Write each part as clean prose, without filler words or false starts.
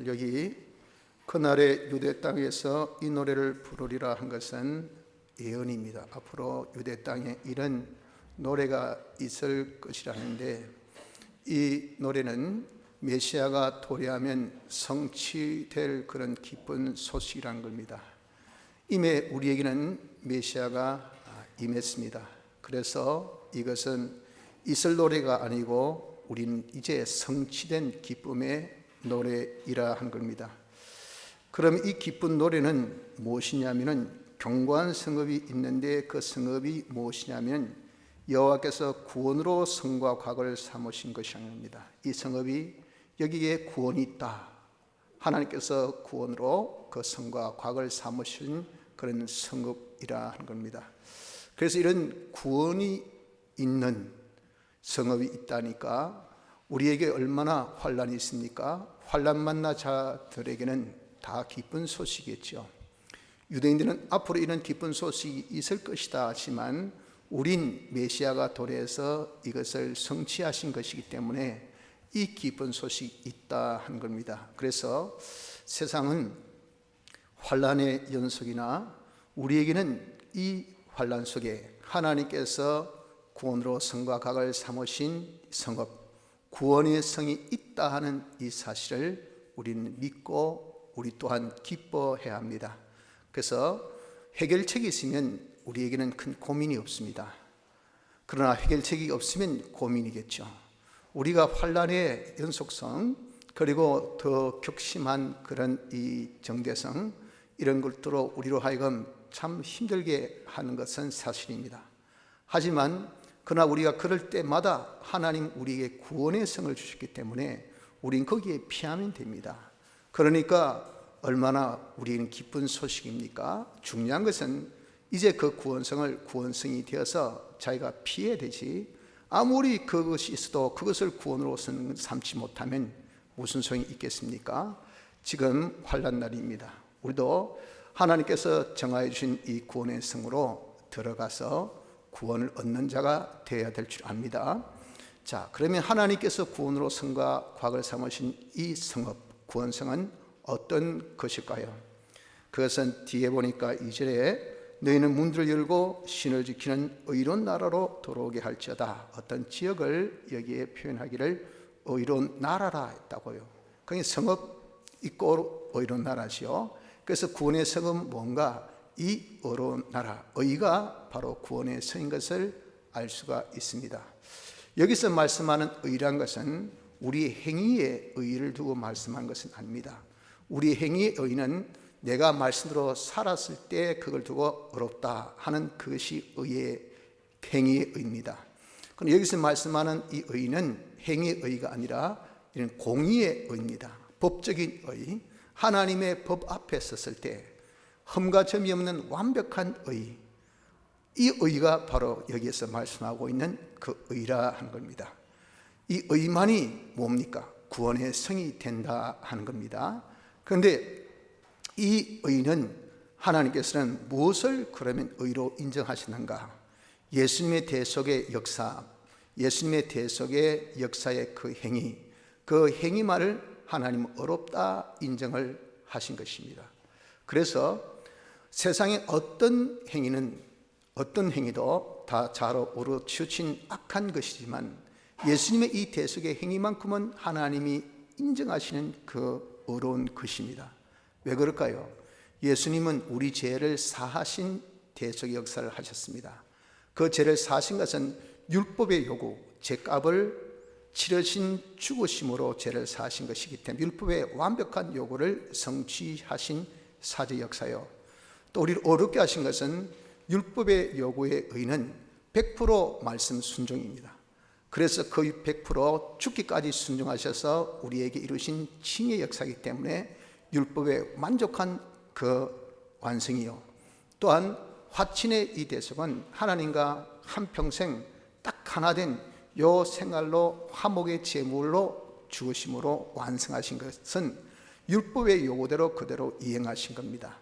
여기 그날의 유대 땅에서 이 노래를 부르리라 한 것은 예언입니다. 앞으로 유대 땅에 이런 노래가 있을 것이라는데, 이 노래는 메시아가 도래하면 성취될 그런 기쁜 소식이라는 겁니다. 이미 우리에게는 메시아가 임했습니다. 그래서 이것은 있을 노래가 아니고 우리는 이제 성취된 기쁨의 노래이라 한 겁니다. 그럼 이 기쁜 노래는 무엇이냐면은 견고한 성읍이 있는데, 그 성읍이 무엇이냐면 여호와께서 구원으로 성과 과거를 삼으신 것이 아닙니다. 이 성읍이 여기에 구원이 있다, 하나님께서 구원으로 그 성과 과거를 삼으신 그런 성읍이라 하는 겁니다. 그래서 이런 구원이 있는 성읍이 있다니까 우리에게 얼마나 환난이 있습니까? 환난 만난 자들에게는 다 기쁜 소식이겠죠. 유대인들은 앞으로 이런 기쁜 소식이 있을 것이다 하지만 우린 메시아가 도래해서 이것을 성취하신 것이기 때문에 이 기쁜 소식이 있다 한 겁니다. 그래서 세상은 환난의 연속이나 우리에게는 이 환난 속에 하나님께서 구원으로 성과 각을 삼으신 성읍, 구원의 성이 있다 하는 이 사실을 우리는 믿고 우리 또한 기뻐해야 합니다. 그래서 해결책이 있으면 우리에게는 큰 고민이 없습니다. 그러나 해결책이 없으면 고민이겠죠. 우리가 환난의 연속성, 그리고 더 격심한 그런 이 정대성, 이런 것들로 우리로 하여금 참 힘들게 하는 것은 사실입니다. 하지만 그러나 우리가 그럴 때마다 하나님 우리에게 구원의 성을 주셨기 때문에 우린 거기에 피하면 됩니다. 그러니까 얼마나 우리는 기쁜 소식입니까? 중요한 것은 이제 그 구원성을 구원성이 되어서 자기가 피해야 되지, 아무리 그것이 있어도 그것을 구원으로 삼지 못하면 무슨 소용이 있겠습니까? 지금 환난 날입니다. 우리도 하나님께서 정하여 주신 이 구원의 성으로 들어가서 구원을 얻는 자가 되어야 될 줄 압니다. 자, 그러면 하나님께서 구원으로 성과 과거를 삼으신 이 성읍, 구원성은 어떤 것일까요? 그것은 뒤에 보니까 2절에 너희는 문들을 열고 신을 지키는 의로운 나라로 들어오게 할지어다. 어떤 지역을 여기에 표현하기를 의로운 나라라 했다고요. 그게 성읍 있고 의로운 나라지요. 그래서 구원의 성은 뭔가? 이 의로운 나라, 의가 바로 구원의 성인 것을 알 수가 있습니다. 여기서 말씀하는 의란 것은 우리 행위의 의를 두고 말씀한 것은 아닙니다. 우리 행위의 의는 내가 말씀대로 살았을 때 그걸 두고 의롭다 하는 그것이 의의 행위의 의입니다. 그럼 여기서 말씀하는 이 의는 행위의 의가 아니라 이런 공의의 의입니다. 법적인 의, 하나님의 법 앞에 섰을 때 흠과 점이 없는 완벽한 의, 이 의가 바로 여기에서 말씀하고 있는 그 의라 하는 겁니다. 이 의만이 뭡니까? 구원의 성이 된다 하는 겁니다. 그런데 이 의는 하나님께서는 무엇을 그러면 의로 인정하시는가? 예수님의 대속의 역사, 예수님의 대속의 역사의 그 행위, 그 행위만을 하나님은 의롭다 인정을 하신 것입니다. 그래서 세상의 어떤 행위도 다 자로 우러 치우친 악한 것이지만 예수님의 이 대속의 행위만큼은 하나님이 인정하시는 그 의로운 것입니다. 왜 그럴까요? 예수님은 우리 죄를 사하신 대속의 역사를 하셨습니다. 그 죄를 사하신 것은 율법의 요구, 죄값을 치르신 죽으심으로 죄를 사하신 것이기 때문에 율법의 완벽한 요구를 성취하신 사죄 역사요. 또 우리를 어렵게 하신 것은 율법의 요구의 의는 100% 말씀 순종입니다. 그래서 그 100% 죽기까지 순종하셔서 우리에게 이루신 칭의 역사이기 때문에 율법에 만족한 그 완성이요. 또한 화친의 이 대속은 하나님과 한평생 딱 하나 된 요 생활로 화목의 제물로 죽으심으로 완성하신 것은 율법의 요구대로 그대로 이행하신 겁니다.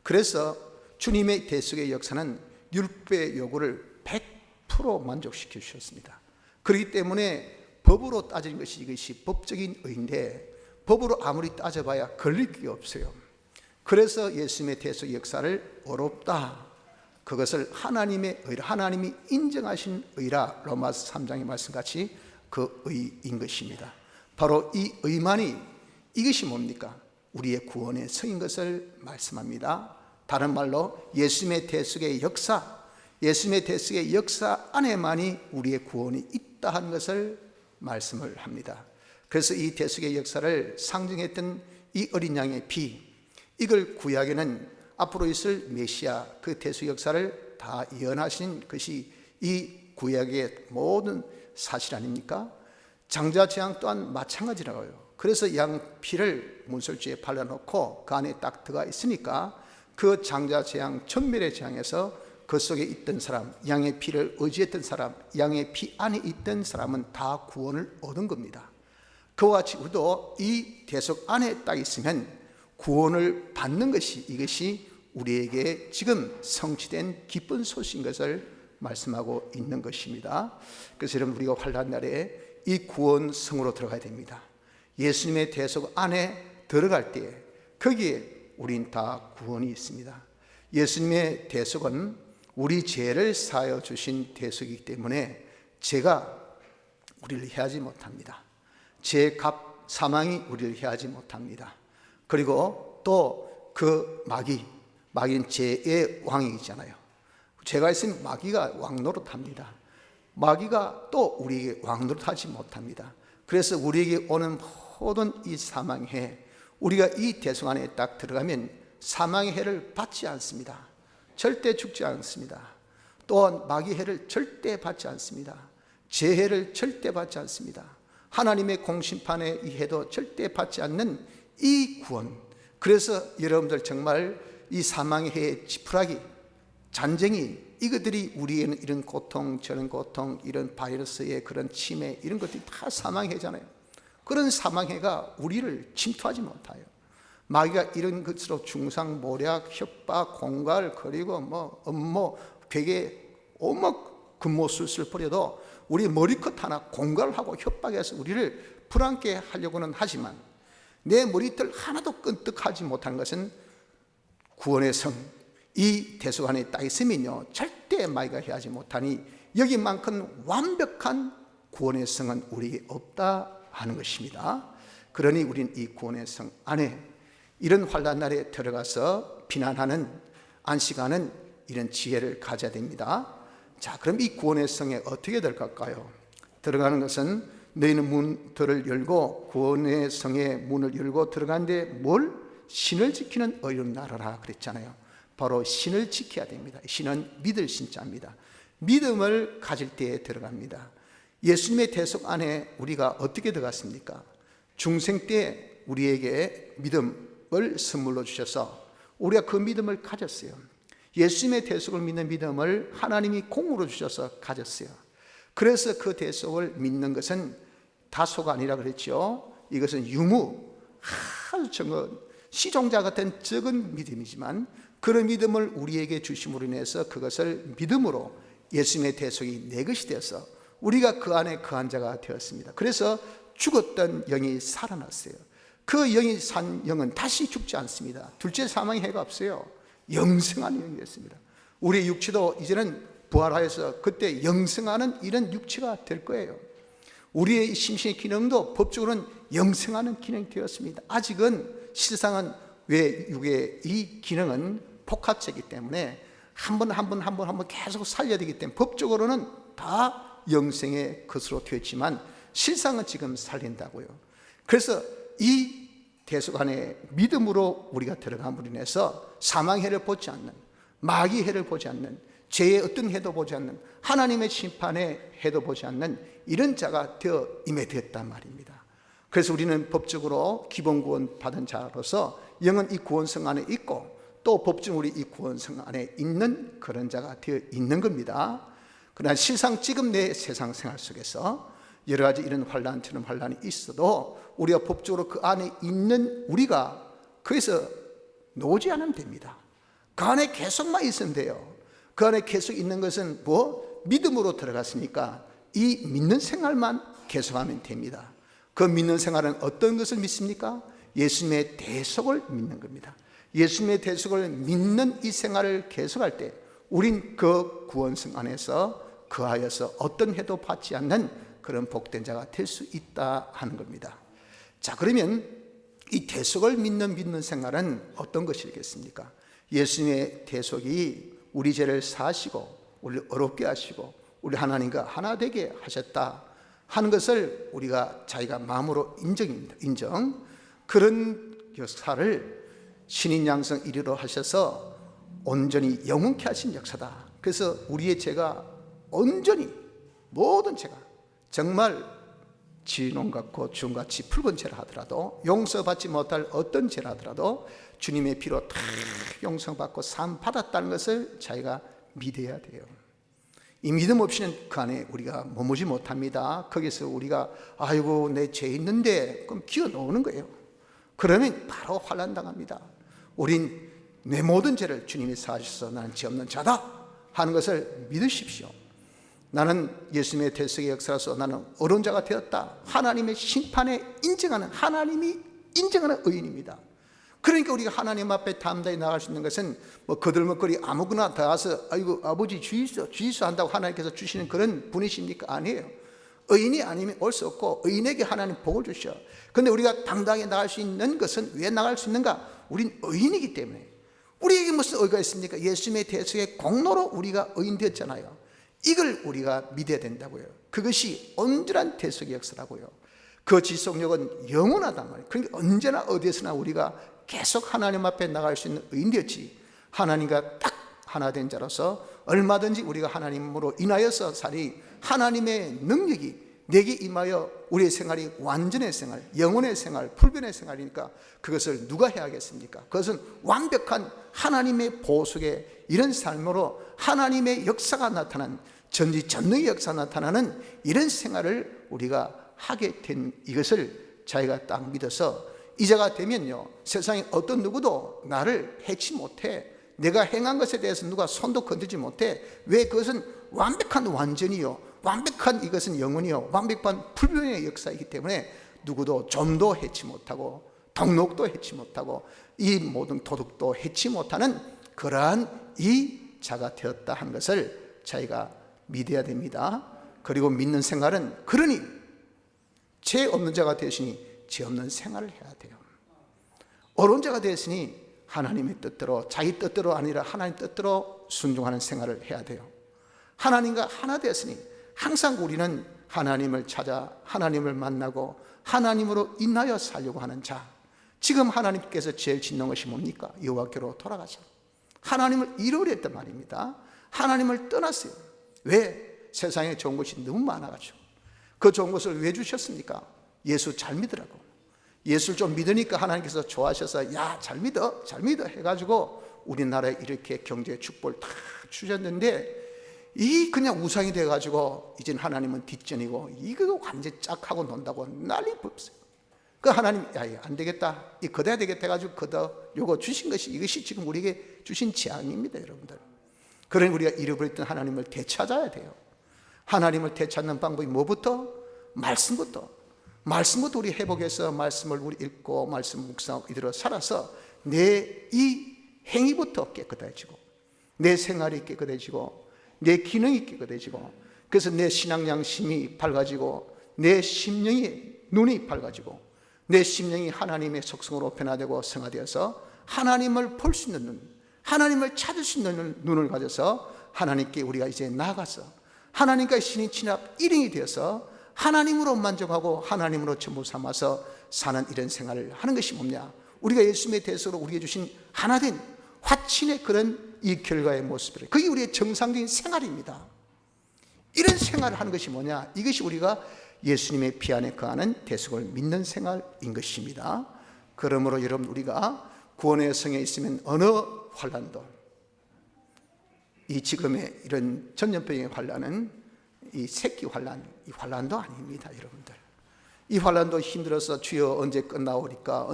그래서 주님의 대속의 역사는 율법의 요구를 100% 만족시켜 주셨습니다. 그렇기 때문에 법으로 따지는 것이 이것이 법적인 의인데, 법으로 아무리 따져봐야 걸릴 게 없어요. 그래서 예수님의 대속 역사를 어렵다, 그것을 하나님의 의라, 하나님이 인정하신 의라, 로마서 3장의 말씀같이 그 의인 것입니다. 바로 이 의만이, 이것이 뭡니까? 우리의 구원의 성인 것을 말씀합니다. 다른 말로 예수님의 대속의 역사, 예수님의 대속의 역사 안에만이 우리의 구원이 있다 하는 것을 말씀을 합니다. 그래서 이 대속의 역사를 상징했던 이 어린 양의 피, 이걸 구약에는 앞으로 있을 메시아, 그 대속 역사를 다 예언하신 것이 이 구약의 모든 사실 아닙니까? 장자재앙 또한 마찬가지라고요. 그래서 양 피를 문설주에 발라놓고 그 안에 딱 들어가 있으니까 그 장자재앙, 천멸의 재앙에서 그 속에 있던 사람, 양의 피를 의지했던 사람, 양의 피 안에 있던 사람은 다 구원을 얻은 겁니다. 그와 같이 우리도 이 대속 안에 딱 있으면 구원을 받는 것이, 이것이 우리에게 지금 성취된 기쁜 소식인 것을 말씀하고 있는 것입니다. 그래서 여러분, 우리가 환난 날에 이 구원성으로 들어가야 됩니다. 예수님의 대속 안에 들어갈 때 거기에 우린 다 구원이 있습니다. 예수님의 대속은 우리 죄를 사하여 주신 대속이기 때문에 죄가 우리를 해하지 못합니다. 죄의 값, 사망이 우리를 해하지 못합니다. 그리고 또 그 마귀는 죄의 왕이잖아요. 죄가 있으면 마귀가 왕노릇합니다. 마귀가 또 우리에게 왕노릇하지 못합니다. 그래서 우리에게 오는 모든 이 사망의 해, 우리가 이 대속 안에 딱 들어가면 사망의 해를 받지 않습니다. 절대 죽지 않습니다. 또한 마귀의 해를 절대 받지 않습니다. 재해를 절대 받지 않습니다. 하나님의 공심판의 이 해도 절대 받지 않는 이 구원, 그래서 여러분들 정말 이 사망의 해의 지푸라기, 잔쟁이, 이것들이 우리에는 이런 고통, 저런 고통, 이런 바이러스의 그런 치매, 이런 것들이 다 사망의 해잖아요. 그런 사망의 해가 우리를 침투하지 못해요. 마귀가 이런 것으로 중상, 모략, 협박, 공갈, 그리고 음모, 괴계, 온갖 근모술수를 벌여도 우리 머리끝 하나 공갈하고 협박해서 우리를 불안케 하려고는 하지만 내 머리털 하나도 끈떡하지 못한 것은 구원의 성, 이 대속 안에 딱 있으면요 절대 마귀가 해하지 못하니 여기만큼 완벽한 구원의 성은 우리에게 없다 하는 것입니다. 그러니 우리는 이 구원의 성 안에 이런 환난 날에 들어가서 피난하는, 안식하는 이런 지혜를 가져야 됩니다. 자, 그럼 이 구원의 성에 어떻게 들어갈까요? 들어가는 것은 너희는 문들을 열고 구원의 성의 문을 열고 들어가는데 뭘? 신을 지키는 의로운 나라라 그랬잖아요. 바로 신을 지켜야 됩니다. 신은 믿을 신자입니다. 믿음을 가질 때에 들어갑니다. 예수님의 대속 안에 우리가 어떻게 들어갔습니까? 중생 때 우리에게 믿음을 선물로 주셔서 우리가 그 믿음을 가졌어요. 예수님의 대속을 믿는 믿음을 하나님이 공으로 주셔서 가졌어요. 그래서 그 대속을 믿는 것은 다소가 아니라 그랬죠. 이것은 유무, 아주 적은 시종자 같은 적은 믿음이지만 그런 믿음을 우리에게 주심으로 인해서 그것을 믿음으로 예수님의 대속이 내 것이 되어서 우리가 그 안에 거한 자가 되었습니다. 그래서 죽었던 영이 살아났어요. 그 영이 산 영은 다시 죽지 않습니다. 둘째 사망의 해가 없어요. 영생하는 영이 됐습니다. 우리의 육체도 이제는 부활하여서 그때 영생하는 이런 육체가 될 거예요. 우리의 심신의 기능도 법적으로는 영생하는 기능이 되었습니다. 아직은 실상은 왜 육의 이 기능은 복합체이기 때문에 한 번 계속 살려야 되기 때문에 법적으로는 다 영생의 것으로 되었지만 실상은 지금 살린다고요. 그래서 이 대속 안에 믿음으로 우리가 들어감으로 인해서 사망의 해를 보지 않는, 마귀의 해를 보지 않는, 죄의 어떤 해도 보지 않는, 하나님의 심판의 해도 보지 않는 이런 자가 되어 임해되었단 말입니다. 그래서 우리는 법적으로 기본 구원 받은 자로서 영은 이 구원성 안에 있고 또 법적으로 우리 이 구원성 안에 있는 그런 자가 되어 있는 겁니다. 그러나 실상 지금 내 세상 생활 속에서 여러 가지 이런 환난처럼 환난이 있어도 우리가 법적으로 그 안에 있는 우리가 거기서 놓지 않으면 됩니다. 그 안에 계속만 있으면 돼요. 그 안에 계속 있는 것은 뭐? 믿음으로 들어갔으니까 이 믿는 생활만 계속하면 됩니다. 그 믿는 생활은 어떤 것을 믿습니까? 예수님의 대속을 믿는 겁니다. 예수님의 대속을 믿는 이 생활을 계속할 때 우린 그 구원성 안에서 거하여서 어떤 해도 받지 않는 그런 복된 자가 될 수 있다 하는 겁니다. 자, 그러면 이 대속을 믿는 생활은 어떤 것이겠습니까? 예수님의 대속이 우리 죄를 사하시고 우리를 어렵게 하시고 우리 하나님과 하나 되게 하셨다 하는 것을 우리가 자기가 마음으로 인정입니다. 인정. 그런 역사를 신인 양성 1위로 하셔서 온전히 영원케 하신 역사다. 그래서 우리의 죄가 온전히 모든 죄가 정말 진홍 같고 주홍같이 붉은 죄라 하더라도 용서받지 못할 어떤 죄라 하더라도 주님의 피로 다 용서받고 산 받았다는 것을 자기가 믿어야 돼요. 이 믿음 없이는 그 안에 우리가 머무지 못합니다. 거기서 우리가 아이고 내 죄 있는데 그럼 기어 놓는 거예요. 그러면 바로 환난 당합니다. 우린 내 모든 죄를 주님이 사하셔서 나는 죄 없는 자다 하는 것을 믿으십시오. 나는 예수님의 대속의 역사로서 나는 어려운 자가 되었다. 하나님의 심판에 인정하는, 하나님이 인정하는 의인입니다. 그러니까 우리가 하나님 앞에 담대히 나갈 수 있는 것은 뭐 거들먹거리 아무거나 다 와서 아이고 아버지 주의수 한다고 하나님께서 주시는 그런 분이십니까? 아니에요. 의인이 아니면 올 수 없고 의인에게 하나님 복을 주셔. 그런데 우리가 당당하게 나갈 수 있는 것은 왜 나갈 수 있는가? 우린 의인이기 때문에. 우리에게 무슨 의의가 있습니까? 예수님의 대속의 공로로 우리가 의인 되었잖아요. 이걸 우리가 믿어야 된다고요. 그것이 온전한 대속의 역사라고요. 그 지속력은 영원하단 말이에요. 그러니까 언제나 어디에서나 우리가 계속 하나님 앞에 나갈 수 있는 의인 되었지, 하나님과 딱 하나 된 자로서 얼마든지 우리가 하나님으로 인하여서 살이 하나님의 능력이 내게 임하여 우리의 생활이 완전의 생활, 영혼의 생활, 불변의 생활이니까 그것을 누가 해야겠습니까? 그것은 완벽한 하나님의 보석의 이런 삶으로 하나님의 역사가 나타난, 전지전능의 역사가 나타나는 이런 생활을 우리가 하게 된 이것을 자기가 딱 믿어서 이제가 되면요, 세상에 어떤 누구도 나를 해치 못해. 내가 행한 것에 대해서 누가 손도 건들지 못해. 왜? 그것은 완벽한 완전이요, 완벽한 이것은 영혼이요, 완벽한 불변의 역사이기 때문에 누구도 좀도 해치 못하고 동록도 해치 못하고 이 모든 도둑도 해치 못하는 그러한 이 자가 되었다 하는 것을 자기가 믿어야 됩니다. 그리고 믿는 생활은 그러니 죄 없는 자가 되시니 죄 없는 생활을 해야 돼요. 어려운 자가 되었으니 하나님의 뜻대로, 자기 뜻대로 아니라 하나님 뜻대로 순종하는 생활을 해야 돼요. 하나님과 하나 되었으니 항상 우리는 하나님을 찾아 하나님을 만나고 하나님으로 인하여 살려고 하는 자. 지금 하나님께서 제일 짓는 것이 뭡니까? 여호와께로 돌아가자. 하나님을 잃으려 했단 말입니다. 하나님을 떠났어요. 왜? 세상에 좋은 것이 너무 많아가지고. 그 좋은 것을 왜 주셨습니까? 예수 잘 믿으라고. 예수를 좀 믿으니까 하나님께서 좋아하셔서 야, 잘 믿어 해가지고 우리나라에 이렇게 경제 축복을 다 주셨는데, 이 그냥 우상이 돼가지고 이젠 하나님은 뒷전이고 이거 완전 짝하고 논다고 난리 없어요. 그 하나님, 야, 안 되겠다, 이 걷어야 되겠다 해가지고 요거 주신 것이, 이것이 지금 우리에게 주신 재앙입니다, 여러분들. 그러니 우리가 잃어버렸던 하나님을 되찾아야 돼요. 하나님을 되찾는 방법이 뭐부터? 말씀부터 우리 회복해서 말씀을 우리 읽고 말씀 묵상하고 이대로 살아서 내 이 행위부터 깨끗해지고 내 생활이 깨끗해지고 내 기능이 깨끗해지고, 그래서 내 신앙 양심이 밝아지고 내 심령이 눈이 밝아지고 내 심령이 하나님의 속성으로 변화되고 성화되어서 하나님을 볼 수 있는 눈, 하나님을 찾을 수 있는 눈을 가져서 하나님께 우리가 이제 나아가서 하나님과 신인 친합 1인이 되어서 하나님으로 만족하고 하나님으로 전부 삼아서 사는 이런 생활을 하는 것이 뭐냐? 우리가 예수님의 대속으로 우리에게 주신 하나된 화친의 그런 이 결과의 모습이에요. 그게 우리의 정상적인 생활입니다. 이런 생활을 하는 것이 뭐냐? 이것이 우리가 예수님의 피 안에 거하는 대속을 믿는 생활인 것입니다. 그러므로 여러분, 우리가 구원의 성에 있으면 어느 환난도, 이 지금의 이런 전염병의 환난은 이 새끼 환난, 이 환난도 아닙니다, 여러분들. 이 환난도 힘들어서 주여 언제 끝나오리까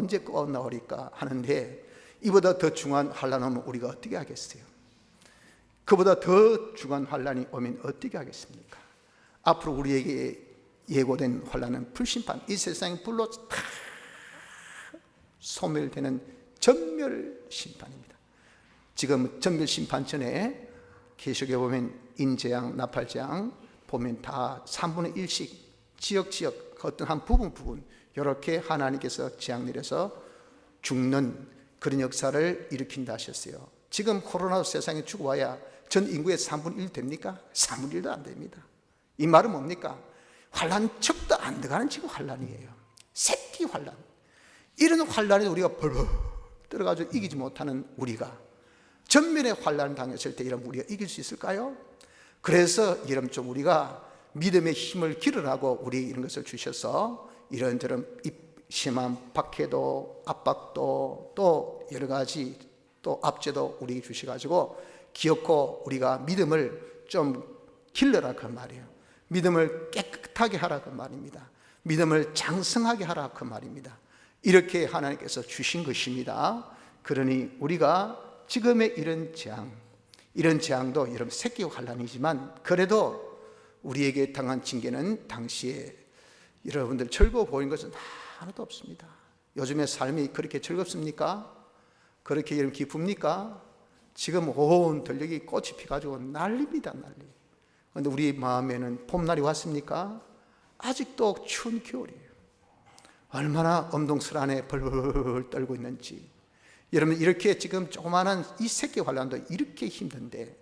하는데, 이보다 더 중요한 환난 오면 우리가 어떻게 하겠어요? 그보다 더 중요한 환난이 오면 어떻게 하겠습니까? 앞으로 우리에게 예고된 환난은 불심판, 이 세상이 불로 다 소멸되는 전멸 심판입니다. 지금 전멸 심판 전에 계시록에 보면 인재앙, 나팔재앙 보면 다 3분의 1씩 지역 어떤 한 부분 이렇게 하나님께서 재앙 내려서 죽는 그런 역사를 일으킨다 하셨어요. 지금 코로나 세상에 죽어와야 전 인구의 3분의 1 됩니까? 3분의 1도 안 됩니다. 이 말은 뭡니까? 환란 척도 안 들어가는 지금 환란이에요. 새끼 환란. 이런 환란에 우리가 벌벌 떨어가지고 이기지 못하는 우리가 전면에 환란을 당했을 때 이런 우리가 이길 수 있을까요? 그래서 이런 좀 우리가 믿음의 힘을 기르라고 우리 이런 것을 주셔서 이런저런 심한 박해도 압박도 또 여러 가지 또 압제도 우리에게 주셔가지고 기어코 우리가 믿음을 좀 길러라 그 말이에요. 믿음을 깨끗하게 하라 그 말입니다. 믿음을 장성하게 하라 그 말입니다. 이렇게 하나님께서 주신 것입니다. 그러니 우리가 지금의 이런 재앙도 여러분 새끼 환란이지만 그래도 우리에게 당한 징계는 당시에 여러분들 즐거워 보이는 것은 하나도 없습니다. 요즘의 삶이 그렇게 즐겁습니까? 그렇게 여러분 기쁩니까? 지금 온 들녘이 꽃이 피가지고 난리입니다, 난리. 그런데 우리 마음에는 봄날이 왔습니까? 아직도 추운 겨울이에요. 얼마나 엄동설 안에 벌벌 떨고 있는지. 여러분 이렇게 지금 조그마한 이 새끼 환란도 이렇게 힘든데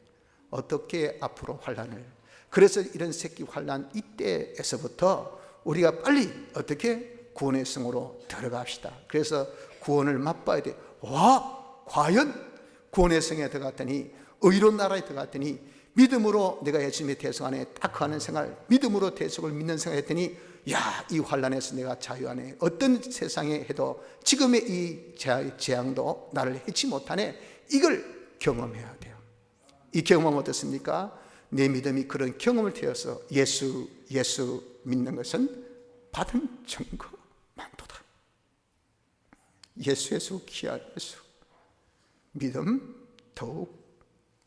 어떻게 앞으로 환란을. 그래서 이런 새끼 환란 이때에서부터 우리가 빨리 어떻게 구원의 성으로 들어갑시다. 그래서 구원을 맛봐야 돼. 와, 과연 구원의 성에 들어갔더니 의로운 나라에 들어갔더니 믿음으로 내가 예수님의 대속 안에 딱 하는 생활, 믿음으로 대속을 믿는 생활을 했더니 야, 이 환란에서 내가 자유하네. 어떤 세상에 해도 지금의 이 재앙도 나를 해치 못하네. 이걸 경험해야 돼요. 이 경험 어떻습니까? 내 믿음이 그런 경험을 되어서 예수 믿는 것은 받은 증거 만도다. 예수 귀한 예수. 믿음 더욱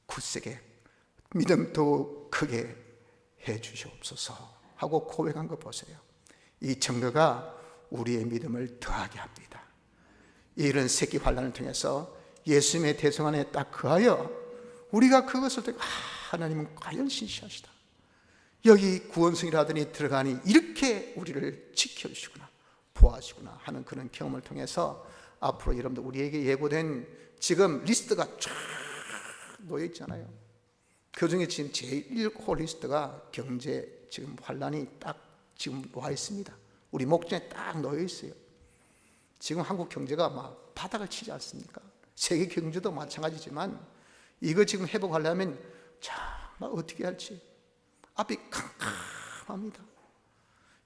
굳세게, 믿음 더욱 크게 해 주시옵소서 하고 고백한 거 보세요. 이 증거가 우리의 믿음을 더하게 합니다. 이런 새끼 환란을 통해서 예수님의 대성 안에 딱 거하여 우리가 그것을 듣고 하나님은 과연 신실하시다. 여기 구원성이라더니 들어가니 이렇게 우리를 지켜주시구나, 보아주시구나 하는 그런 경험을 통해서 앞으로 여러분들 우리에게 예고된 지금 리스트가 쫙 놓여 있잖아요. 그 중에 지금 제1호 리스트가 경제 지금 환란이 딱 지금 와 있습니다. 우리 목전에 딱 놓여 있어요. 지금 한국 경제가 막 바닥을 치지 않습니까? 세계 경제도 마찬가지지만 이거 지금 회복하려면 정말 어떻게 할지 앞이 캄캄합니다.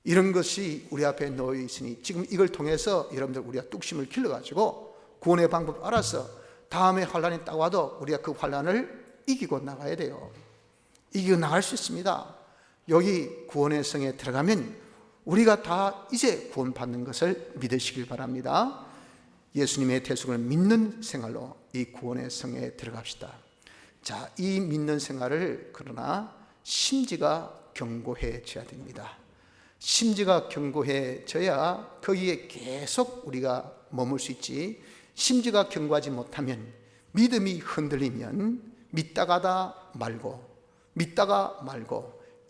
이런 것이 우리 앞에 놓여 있으니 지금 이걸 통해서 여러분들 우리가 뚝심을 길러가지고 구원의 방법을 알아서 다음에 환란이 딱 와도 우리가 그 환란을 이기고 나가야 돼요. 이기고 나갈 수 있습니다. 여기 구원의 성에 들어가면 우리가 다 이제 구원받는 것을 믿으시길 바랍니다. 예수님의 대속을 믿는 생활로 이 구원의 성에 들어갑시다. 자, 이 믿는 생활을 그러나 심지가 견고해져야 됩니다. 심지가 견고해져야 거기에 계속 우리가 머물 수 있지. 심지가 견고하지 못하면 믿음이 흔들리면 믿다가 말고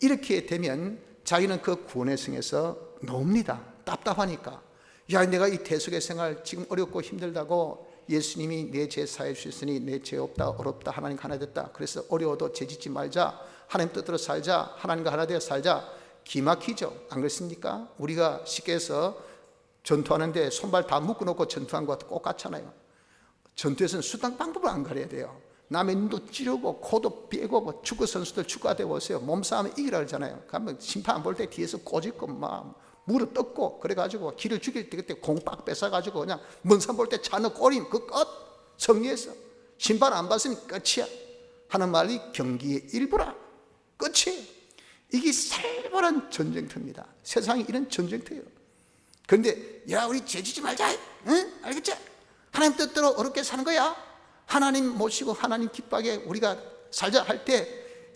이렇게 되면 자기는 그 구원의 성에서 놓습니다. 답답하니까. 야, 내가 이 대속의 생활 지금 어렵고 힘들다고 예수님이 내 죄 사해 주셨으니 내 죄 없다 어렵다 하나님 하나 됐다. 그래서 어려워도 죄짓지 말자. 하나님 뜻대로 살자. 하나님과 하나 되어 살자. 기막히죠. 안 그렇습니까? 우리가 쉽게 해서 전투하는데 손발 다 묶어놓고 전투한 것 꼭 같잖아요. 전투에서는 수단 방법을 안 가려야 돼요. 남의 눈도 찌르고 코도 빼고 뭐 축구 선수들 축구하다 보세요. 몸싸움에 이기라 그러잖아요. 그러면 심판 안 볼 때 뒤에서 꼬집고 막 무릎 떴고 그래가지고 기를 죽일 때 그때 공빡 뺏어가지고 그냥 먼산 볼 때 차는 꼬림 그 끝 정리해서 심판 안 봤으면 끝이야 하는 말이 경기의 일부라. 끝이에요. 이게 살벌한 전쟁터입니다. 세상이 이런 전쟁터예요. 그런데 야, 우리 죄지지 말자. 응? 알겠지? 하나님 뜻대로 어렵게 사는 거야. 하나님 모시고 하나님 기뻐하게 우리가 살자 할 때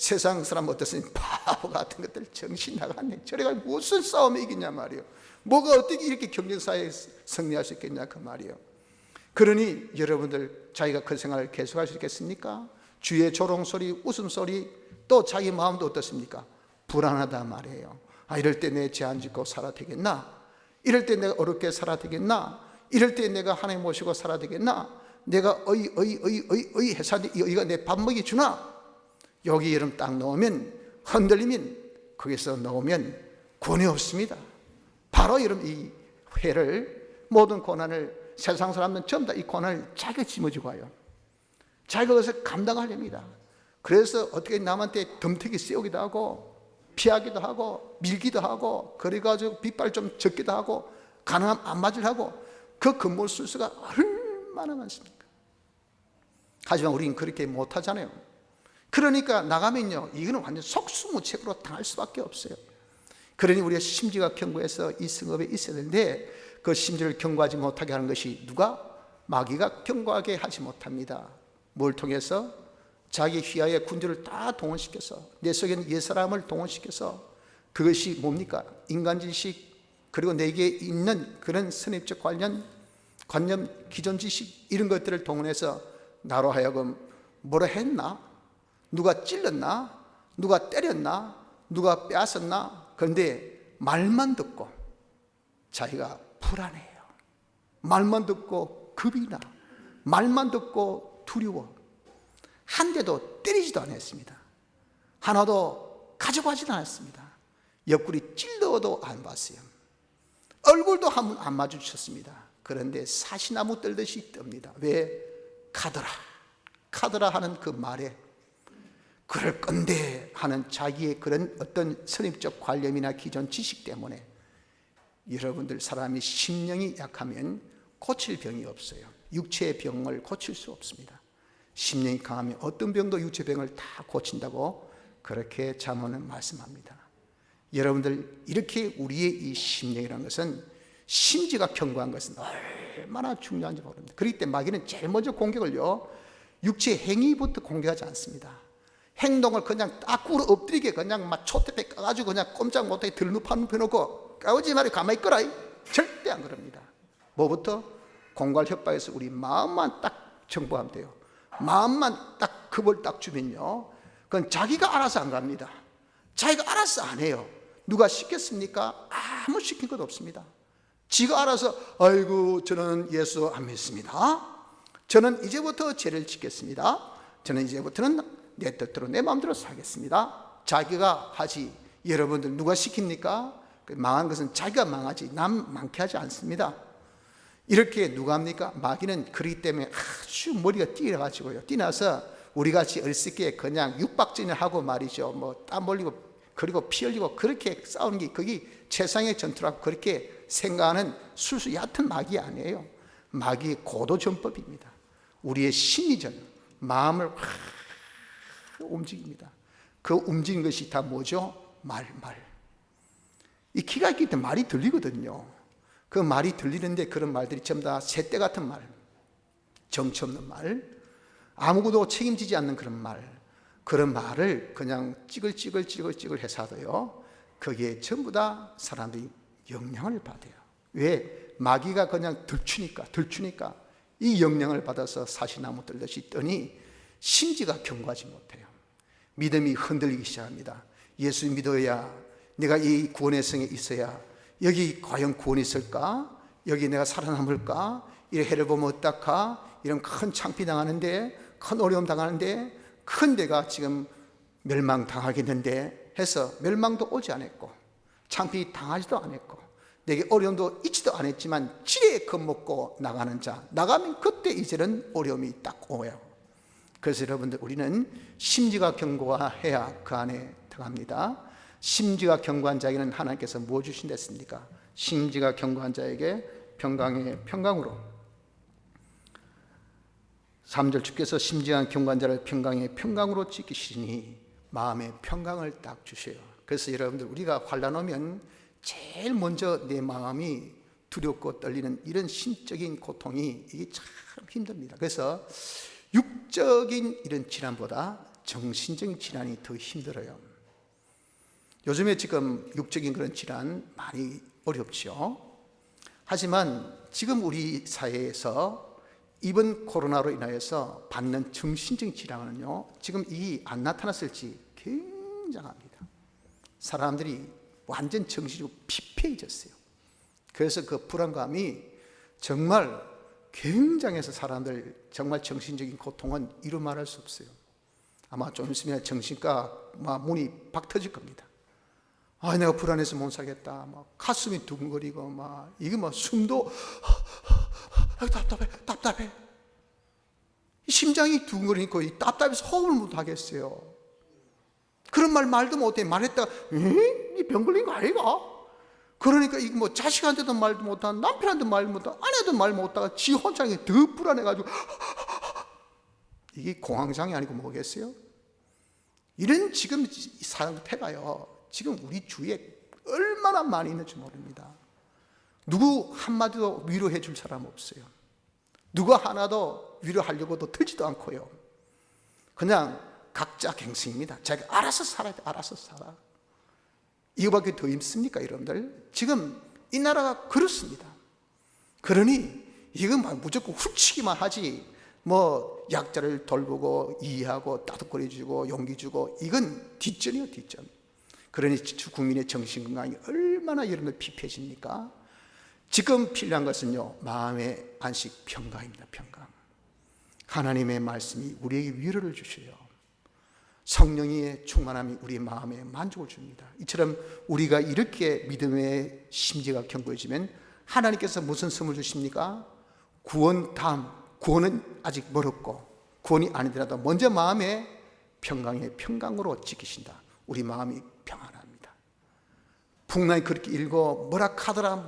세상 사람 어떻습니까? 바보 같은 것들 정신 나갔네. 저래가 무슨 싸움에 이기냐 말이에요. 뭐가 어떻게 이렇게 경쟁사에 승리할 수 있겠냐 그 말이에요. 그러니 여러분들 자기가 그 생활을 계속할 수 있겠습니까? 주위의 조롱소리, 웃음소리, 또 자기 마음도 어떻습니까? 불안하다 말이에요. 이럴 때 내 죄 안 짓고 살아야 되겠나? 이럴 때 내가 어렵게 살아야 되겠나? 이럴 때 내가 하나님 모시고 살아야 되겠나? 내가 어이 해서 여기가 내 밥 먹이 주나? 여기 이름 딱 넣으면 흔들리면 거기서 넣으면 구원이 없습니다. 바로 여러분 이 회를 모든 고난을 세상 사람들은 전부 다 이 고난을 자기가 짊어지고 와요. 자기가 그것을 감당하렵니다. 그래서 어떻게 남한테 덤태기 세우기도 하고 피하기도 하고 밀기도 하고 그래가지고 빗발 좀 적기도 하고 가능하면 안 맞으려 하고 그 근본 술수가 얼마나 많습니까? 하지만 우리는 그렇게 못하잖아요. 그러니까 나가면요 이거는 완전 속수무책으로 당할 수밖에 없어요. 그러니 우리가 심지가 견고해서 이 성읍에 있어야 되는데 그 심지를 견고하지 못하게 하는 것이 누가? 마귀가 견고하게 하지 못합니다. 뭘 통해서? 자기 휘하의 군주를 다 동원시켜서 내 속에 있는 옛사람을 동원시켜서 그것이 뭡니까? 인간지식 그리고 내게 있는 그런 선입적 관념, 기존지식 이런 것들을 동원해서 나로 하여금 뭐라 했나? 누가 찔렀나? 누가 때렸나? 누가 빼앗았나? 그런데 말만 듣고 자기가 불안해요. 말만 듣고 겁이 나. 말만 듣고 두려워. 한 대도 때리지도 않았습니다. 하나도 가져가지도 않았습니다. 옆구리 찔러도 안 봤어요. 얼굴도 한 번 안 마주쳤습니다. 그런데 사시나무 떨듯이 뜹니다. 왜? 카더라 하는 그 말에 그럴 건데 하는 자기의 그런 어떤 선입적 관념이나 기존 지식 때문에 여러분들 사람이 심령이 약하면 고칠 병이 없어요. 육체의 병을 고칠 수 없습니다. 심령이 강하면 어떤 병도 육체 병을 다 고친다고 그렇게 잠언은 말씀합니다. 여러분들 이렇게 우리의 이 심령이라는 것은 심지가 견고한 것은 얼마나 중요한지 모릅니다. 그렇기 때문에 마귀는 제일 먼저 공격을요 육체 행위부터 공격하지 않습니다. 행동을 그냥 딱 꿇어 엎드리게 그냥 막 초대패 까가지고 그냥 꼼짝 못하게 들누파는 펴놓고 까오지 말고 가만히 있거라 절대 안 그럽니다. 뭐부터? 공갈 협박에서 우리 마음만 딱 정복하면 돼요. 마음만 딱 겁을 딱 주면요 그건 자기가 알아서 안 갑니다. 자기가 알아서 안 해요. 누가 시켰습니까? 아무 시킨 것 없습니다. 지가 알아서 아이고 저는 예수 안 믿습니다. 저는 이제부터 죄를 지켰습니다. 저는 이제부터는 내 뜻대로 내 마음대로 살겠습니다. 자기가 하지. 여러분들 누가 시킵니까? 망한 것은 자기가 망하지 남 망케 하지 않습니다. 이렇게 누가 합니까? 마귀는 그렇기 때문에 아주 머리가 뛰어가지고요 뛰나서 우리같이 어리석게 그냥 육박진을 하고 말이죠 뭐 땀 흘리고 그리고 피 흘리고 그렇게 싸우는 게 그게 최상의 전투라고 그렇게 생각하는 술수 얕은 마귀 아니에요. 마귀의 고도전법입니다. 우리의 심리전 마음을 움직입니다. 그 움직이는 것이 다 뭐죠? 말. 이 기가 있기 때문에 말이 들리거든요. 그 말이 들리는데 그런 말들이 전부 다 새떼 같은 말, 정치 없는 말, 아무것도 책임지지 않는 그런 말, 그런 말을 그냥 찌글찌글 해서도요 거기에 전부 다 사람들이 영향을 받아요. 왜? 마귀가 그냥 들추니까 이 영향을 받아서 사시나무 떨듯이 뜨니 심지가 견고하지 못해요. 믿음이 흔들리기 시작합니다. 예수 믿어야 내가 이 구원의 성에 있어야 여기 과연 구원이 있을까? 여기 내가 살아남을까? 이 해를 보면 어떡하? 이런 큰 창피 당하는데 큰 어려움 당하는데 큰 데가 지금 멸망당하겠는데 해서 멸망도 오지 않았고 창피 당하지도 않았고 내게 어려움도 있지도 않았지만 지레 겁먹고 나가는 자 나가면 그때 이제는 어려움이 딱 오요. 그래서 여러분들 우리는 심지가 견고해야 그 안에 들어갑니다. 심지가 견고한 자에게는 하나님께서 뭐 주신댔습니까? 심지가 견고한 자에게 평강으로 3절 주께서 심지가 견고한 자를 평강으로 지키시니 마음의 평강을 딱 주셔요. 그래서 여러분들 우리가 환난 오면 제일 먼저 내 마음이 두렵고 떨리는 이런 심적인 고통이 이게 참 힘듭니다. 그래서 육적인 이런 질환보다 정신적인 질환이 더 힘들어요. 요즘에 지금 육적인 그런 질환 많이 어렵죠. 하지만 지금 우리 사회에서 이번 코로나로 인하여서 받는 정신적인 질환은요, 지금 이 안 나타났을지 굉장합니다. 사람들이 완전 정신적으로 피폐해졌어요. 그래서 그 불안감이 정말 굉장해서 사람들 정말 정신적인 고통은 이루 말할 수 없어요. 아마 좀 있으면 정신과 문이 박 터질 겁니다. 내가 불안해서 못 살겠다. 가슴이 두근거리고 이게 숨도 답답해. 심장이 두근거리니까 이 답답해서 호흡을 못 하겠어요. 그런 말도 못해. 말했다가 이 병 걸린 거 아이가? 그러니까 이거 자식한테도 말도 못하고 남편한테도 말 못하고 아내도 말 못하고 지 혼자 더 불안해가지고 이게 공황장애 아니고 뭐겠어요? 이런 지금 상태가요, 지금 우리 주위에 얼마나 많이 있는지 모릅니다. 누구 한마디도 위로해 줄 사람 없어요. 누가 하나도 위로하려고도 들지도 않고요. 그냥 각자 갱생입니다. 자기가 알아서 살아야 돼. 알아서 살아. 이거밖에 더 힘습니까, 여러분들? 지금 이 나라가 그렇습니다. 그러니 이건 무조건 훌치기만 하지, 약자를 돌보고 이해하고 따뜻거려주고 용기 주고, 이건 뒷전이요, 뒷전. 그러니 국민의 정신건강이 얼마나 여러분들 피폐해집니까? 지금 필요한 것은요, 마음의 안식, 평강입니다. 평강. 하나님의 말씀이 우리에게 위로를 주셔요. 성령의 충만함이 우리 마음에 만족을 줍니다. 이처럼 우리가 이렇게 믿음의 심지가 견고해지면 하나님께서 무슨 선물 주십니까? 구원 다음, 구원은 아직 멀었고 구원이 아니더라도 먼저 마음의 평강의 평강으로 지키신다. 우리 마음이 평안합니다. 풍랑이 그렇게 일고 뭐라 카더라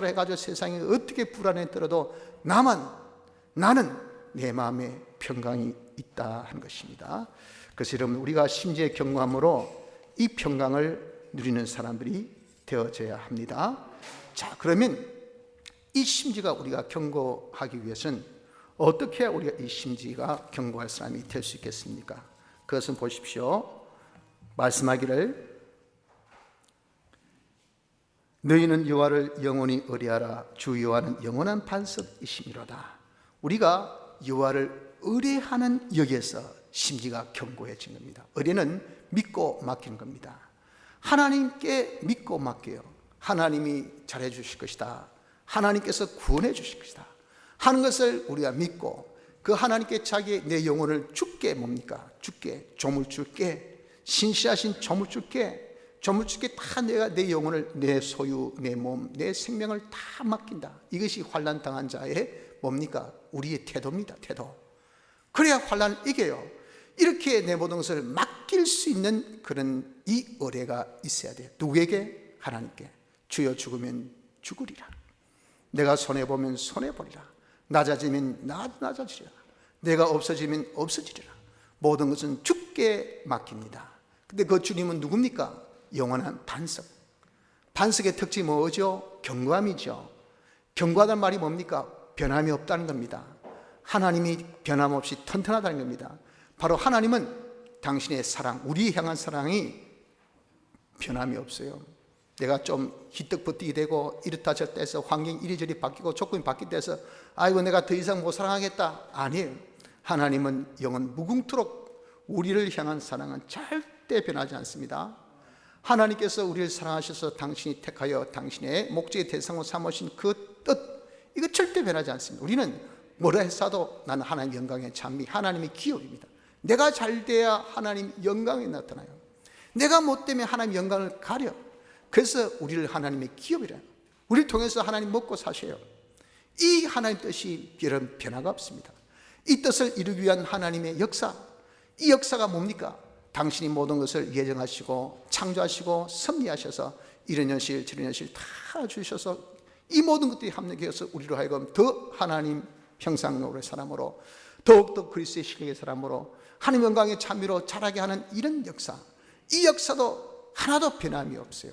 해가지고 세상에 어떻게 불안에 떨어도 나는 내 마음에 평강이 있다 하는 것입니다. 그래서 여러분, 우리가 심지의 경고함으로 이 평강을 누리는 사람들이 되어져야 합니다. 자, 그러면 이 심지가 우리가 경고하기 위해서는 어떻게 해야 우리가 이 심지가 경고할 사람이 될 수 있겠습니까? 그것은 보십시오. 말씀하기를 너희는 여호와를 영원히 의뢰하라. 주 여호와는 영원한 반석이시미로다. 우리가 여호와를 의뢰하는 여기에서 심지가 견고해진 겁니다. 의뢰는 믿고 맡기는 겁니다. 하나님께 믿고 맡겨요. 하나님이 잘해 주실 것이다. 하나님께서 구원해 주실 것이다 하는 것을 우리가 믿고, 그 하나님께 내 영혼을 주께 주께 조물 줄게, 신실하신 조물 줄게 다 내가 내 영혼을, 내 소유, 내 몸, 내 생명을 다 맡긴다. 이것이 환난 당한 자의 우리의 태도입니다. 태도. 그래야 환난을 이겨요. 이렇게 내 모든 것을 맡길 수 있는 그런 이 의뢰가 있어야 돼요. 누구에게? 하나님께. 주여 죽으면 죽으리라. 내가 손해보면 손해보리라. 낮아지면 낮아지리라. 내가 없어지면 없어지리라. 모든 것은 주께 맡깁니다. 근데 그 주님은 누굽니까? 영원한 반석. 반석의 특징이 뭐죠? 견고함이죠. 견고하다는 말이 뭡니까? 변함이 없다는 겁니다. 하나님이 변함없이 튼튼하다는 겁니다. 바로 하나님은 당신의 사랑, 우리 향한 사랑이 변함이 없어요. 내가 좀 희떡버티게 되고 이렇다 저렇다 해서 환경이 이리저리 바뀌고 조건이 바뀌다 해서 내가 더 이상 못 사랑하겠다. 아니에요. 하나님은 영원 무궁토록 우리를 향한 사랑은 절대 변하지 않습니다. 하나님께서 우리를 사랑하셔서 당신이 택하여 당신의 목적의 대상으로 삼으신 그 뜻, 이거 절대 변하지 않습니다. 우리는 뭐라 했어도 나는 하나님 영광의 찬미, 하나님의 기업입니다. 내가 잘 돼야 하나님 영광이 나타나요. 내가 못되면 하나님 영광을 가려. 그래서 우리를 하나님의 기업이래요. 우리를 통해서 하나님 먹고 사셔요. 이 하나님 뜻이 여러분 변화가 없습니다. 이 뜻을 이루기 위한 하나님의 역사, 이 역사가 뭡니까? 당신이 모든 것을 예정하시고 창조하시고 섭리하셔서 이런 현실 저런 현실 다 주셔서 이 모든 것들이 합력해서 우리로 하여금 더 하나님 형상으로의 사람으로, 더욱더 그리스도의 실력의 사람으로, 하나님 영광의 찬미로 자라게 하는 이런 역사, 이 역사도 하나도 변함이 없어요.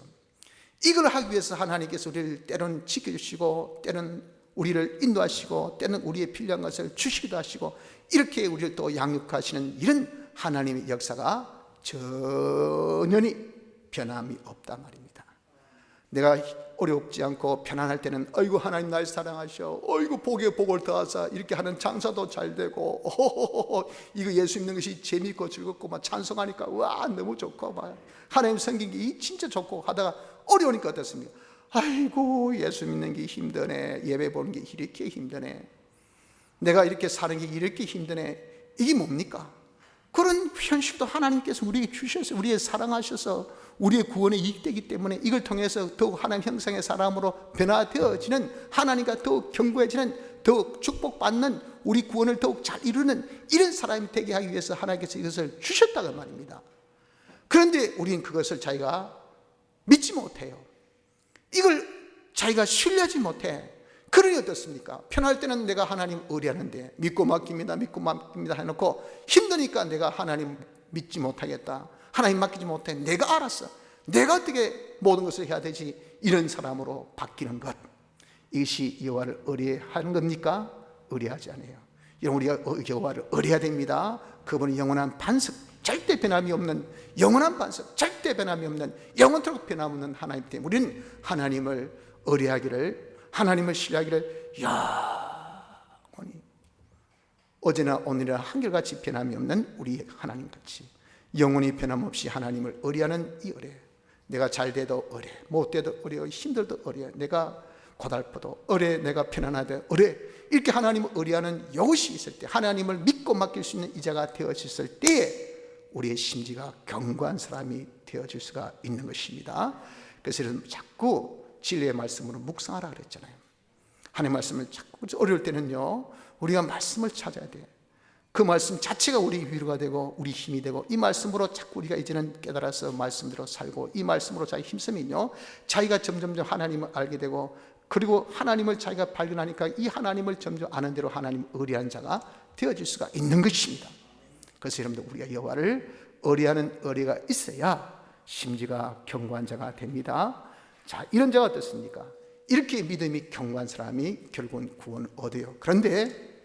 이걸 하기 위해서 하나님께서 우리를 때로는 지켜주시고 때로는 우리를 인도하시고 때로는 우리의 필요한 것을 주시기도 하시고 이렇게 우리를 또 양육하시는 이런 하나님의 역사가 전혀 변함이 없단 말입니다. 내가 어렵지 않고 편안할 때는 아이고 하나님 날 사랑하셔, 어이구 복에 복을 더하사, 이렇게 하는 장사도 잘 되고, 이거 예수 믿는 것이 재미있고 즐겁고 막 찬송하니까 와 너무 좋고 막 하나님 섬긴 게 진짜 좋고 하다가 어려우니까 어떻습니까? 아이고 예수 믿는 게 힘드네, 예배 보는 게 이렇게 힘드네, 내가 이렇게 사는 게 이렇게 힘드네. 이게 뭡니까? 그런 현실도 하나님께서 우리에게 주셔서, 우리의 사랑하셔서 우리의 구원에 이익되기 때문에 이걸 통해서 더욱 하나님 형상의 사람으로 변화되어지는, 하나님과 더욱 견고해지는, 더욱 축복받는, 우리 구원을 더욱 잘 이루는 이런 사람이 되게 하기 위해서 하나님께서 이것을 주셨다고 말입니다. 그런데 우리는 그것을 자기가 믿지 못해요. 이걸 자기가 신뢰하지 못해. 그러니 어떻습니까? 편할 때는 내가 하나님 의뢰하는데 믿고 맡깁니다 해놓고 힘드니까 내가 하나님 믿지 못하겠다, 하나님 맡기지 못해, 내가 알았어, 내가 어떻게 모든 것을 해야 되지, 이런 사람으로 바뀌는 것, 이것이 여호와를 의뢰하는 겁니까? 의뢰하지 않아요. 여러분, 우리가 여호와를 의뢰해야 됩니다. 그분은 영원한 반석, 절대 변함이 없는 영원한 반석, 절대 변함이 없는, 영원토록 변함없는 하나님 때문에 우리는 하나님을 의뢰하기를, 하나님을 신뢰하기를 영원히, 어제나 오늘이나 한결같이 변함이 없는 우리 하나님같이 영원히 변함없이 하나님을 의뢰하는 이 의뢰, 내가 잘 돼도 의뢰, 못 돼도 의뢰, 힘들도 의뢰, 내가 고달퍼도 의뢰, 내가 편안하도 의뢰, 이렇게 하나님을 의뢰하는 이것이 있을 때, 하나님을 믿고 맡길 수 있는 이자가 되어졌을 때 우리의 심지가 견고한 사람이 되어질 수가 있는 것입니다. 그래서 자꾸 진리의 말씀으로 묵상하라 그랬잖아요. 하나님의 말씀을 자꾸, 어려울 때는요 우리가 말씀을 찾아야 돼. 그 말씀 자체가 우리 위로가 되고 우리 힘이 되고, 이 말씀으로 자꾸 우리가 이제는 깨달아서 말씀대로 살고, 이 말씀으로 자기 힘쓰면요 자기가 점점점 하나님을 알게 되고, 그리고 하나님을 자기가 발견하니까 이 하나님을 점점 아는 대로 하나님 의뢰하는 자가 되어질 수가 있는 것입니다. 그래서 여러분들, 우리가 여호와를 의뢰하는 의뢰가 있어야 심지가 견고한 자가 됩니다. 자, 이런 자가 어떻습니까? 이렇게 믿음이 견고한 사람이 결국은 구원을 얻어요. 그런데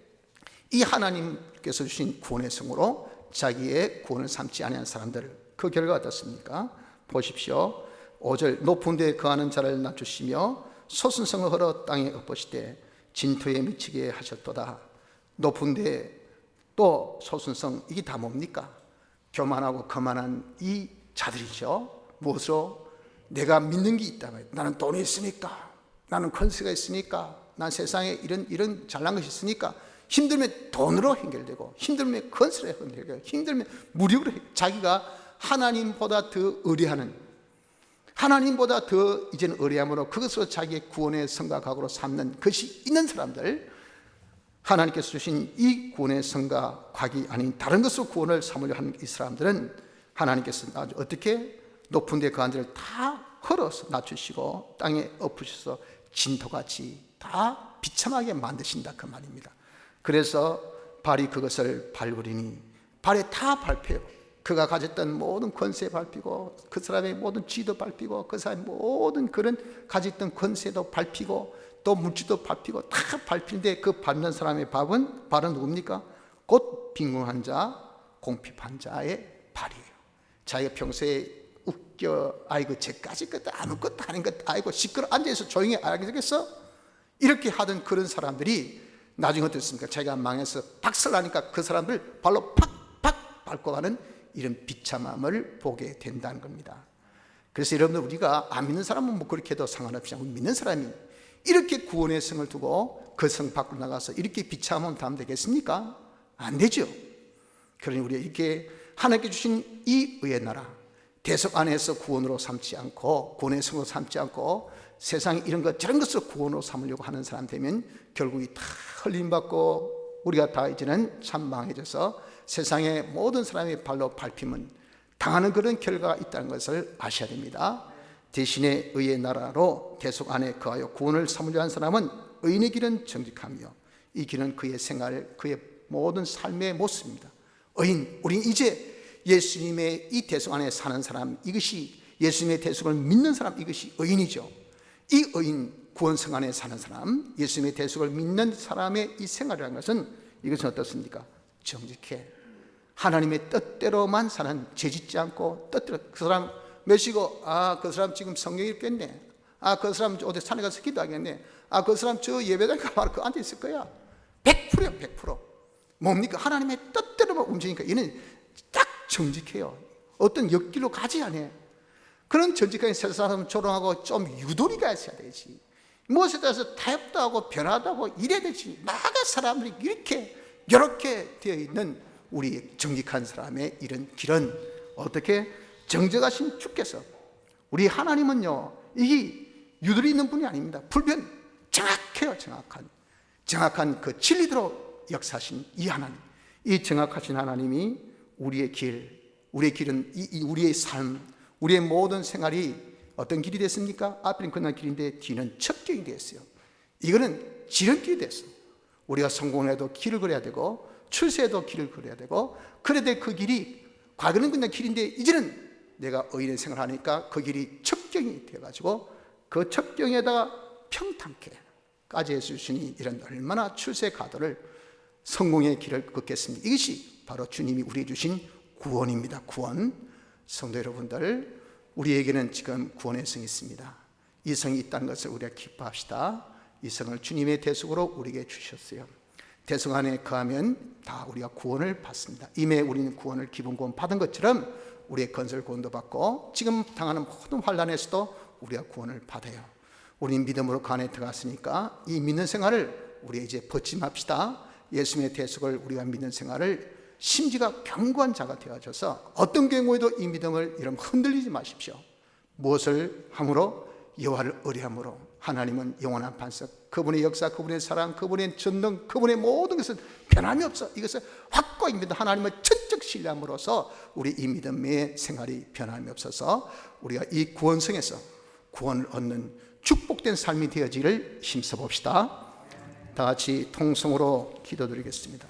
이 하나님께서 주신 구원의 성으로 자기의 구원을 삼지 아니한 사람들, 그 결과가 어떻습니까? 보십시오. 5절, 높은 데에 거하는 자를 낮추시며 소순성을 헐어 땅에 엎으시되 진토에 미치게 하셨도다. 높은 데에 또 소순성, 이게 다 뭡니까? 교만하고 거만한 이 자들이죠. 무엇으로? 내가 믿는 게 있다. 나는 돈이 있으니까, 나는 권세가 있으니까, 난 세상에 이런 잘난 것이 있으니까, 힘들면 돈으로 해결되고, 힘들면 권세로 해결되고, 힘들면 무력으로 자기가 하나님보다 더 의뢰하는, 하나님보다 더 이제는 의뢰함으로 그것으로 자기의 구원의 성과 각오로 삼는 것이 있는 사람들, 하나님께서 주신 이 구원의 성과 각이 아닌 다른 것으로 구원을 삼으려 하는 이 사람들은 하나님께서 아주 어떻게 높은 데 거한 자를 다 헐어서 낮추시고 땅에 엎으셔서 진토같이 다 비참하게 만드신다, 그 말입니다. 그래서 발이 그것을 밟으리니, 발에 다 밟혀요. 그가 가졌던 모든 권세 밟히고, 그 사람의 모든 지도 밟히고, 그 사람의 모든 그런 가졌던 권세도 밟히고, 또 물질도 밟히고, 다 밟히는데 그 밟는 사람의 발은 누굽니까? 곧 빈궁한 자, 공핍한 자의 발이에요. 자기가 평소에 웃겨, 아이고 쟤까지 것도 아무것도 아닌 것, 아이고 시끄러 앉아서 조용히 알겠어? 이렇게 하던 그런 사람들이 나중에 어떻습니까? 자기가 망해서 박살나니까 그 사람들 발로 팍팍 밟고 가는 이런 비참함을 보게 된다는 겁니다. 그래서 여러분들, 우리가 안 믿는 사람은 뭐 그렇게 해도 상관없이, 믿는 사람이 이렇게 구원의 성을 두고 그 성 밖으로 나가서 이렇게 비참하면 다음 되겠습니까? 안 되죠. 그러니 우리가 이렇게 하나님께 주신 이 의의 나라, 대속 안에서 구원으로 삼지 않고, 구원의 성으로 삼지 않고 세상에 이런 것 저런 것을 구원으로 삼으려고 하는 사람 되면 결국이 다 흘림받고 우리가 다 이제는 참 망해져서 세상의 모든 사람의 발로 밟히면 당하는 그런 결과가 있다는 것을 아셔야 됩니다. 대신에 의의 나라로 대속 안에 거하여 구원을 삼으려 한 사람은 의인의 길은 정직하며 이 길은 그의 생활, 그의 모든 삶의 모습입니다. 의인, 우리는 이제 예수님의 이 대속 안에 사는 사람, 이것이 예수님의 대속을 믿는 사람, 이것이 의인이죠. 이 의인, 구원성 안에 사는 사람, 예수님의 대속을 믿는 사람의 이 생활이라는 것은, 이것은 어떻습니까? 정직해. 하나님의 뜻대로만 사는, 죄짓지 않고 뜻대로. 그 사람 몇이고, 그 사람 지금 성경 읽겠네. 그 사람 어디 산에 가서 기도하겠네. 그 사람 저 예배당 가서 그 앉아 있을 거야. 100%요, 100%. 뭡니까? 하나님의 뜻대로만 움직이니까 얘는 딱 정직해요. 어떤 옆길로 가지 않아요. 그런 정직한 세상 조롱하고 좀 유도리가 있어야 되지. 무엇에 따라서 타협도 하고 변화도 하고 이래야 되지. 나가 사람들이 이렇게 되어 있는 우리 정직한 사람의 이런 길은 어떻게 정직하신 주께서, 우리 하나님은요, 이 유도리 있는 분이 아닙니다. 불변 정확해요. 정확한 그 진리대로 역사하신 이 하나님, 이 정확하신 하나님이 우리의 길은 우리의 삶, 우리의 모든 생활이 어떤 길이 됐습니까? 앞에는 끝난 길인데 뒤는 첩경이 됐어요. 이거는 지름길이 됐어. 우리가 성공해도 길을 걸어야 되고, 출세해도 길을 걸어야 되고, 그래도 그 길이 과거는 끝난 길인데 이제는 내가 의인의 생활을 하니까 그 길이 첩경이 되어가지고 그 첩경에다가 평탄케까지 해주시니 이런 얼마나 출세 가도를, 성공의 길을 걷겠습니까? 이것이 바로 주님이 우리에게 주신 구원입니다. 구원. 성도 여러분들, 우리에게는 지금 구원의 성이 있습니다. 이 성이 있다는 것을 우리가 기뻐합시다. 이 성을 주님의 대속으로 우리에게 주셨어요. 대성 안에 거하면 다 우리가 구원을 받습니다. 이미 우리는 구원을, 기본 구원 받은 것처럼 우리의 건설 구원도 받고, 지금 당하는 모든 환난에서도 우리가 구원을 받아요. 우리는 믿음으로 그 안에 들어갔으니까 이 믿는 생활을 우리 이제 버침합시다. 예수님의 대속을 우리가 믿는 생활을 심지가 견고한 자가 되어져서 어떤 경우에도 이 믿음을 여러분 흔들리지 마십시오. 무엇을 함으로? 여호와를 의뢰함으로. 하나님은 영원한 반석, 그분의 역사, 그분의 사랑, 그분의 전능, 그분의 모든 것은 변함이 없어. 이것을 확고히 믿는 하나님을 천적 신뢰함으로써 우리 이 믿음의 생활이 변함이 없어서 우리가 이 구원성에서 구원을 얻는 축복된 삶이 되어지기를 힘써봅시다. 다 같이 통성으로 기도드리겠습니다.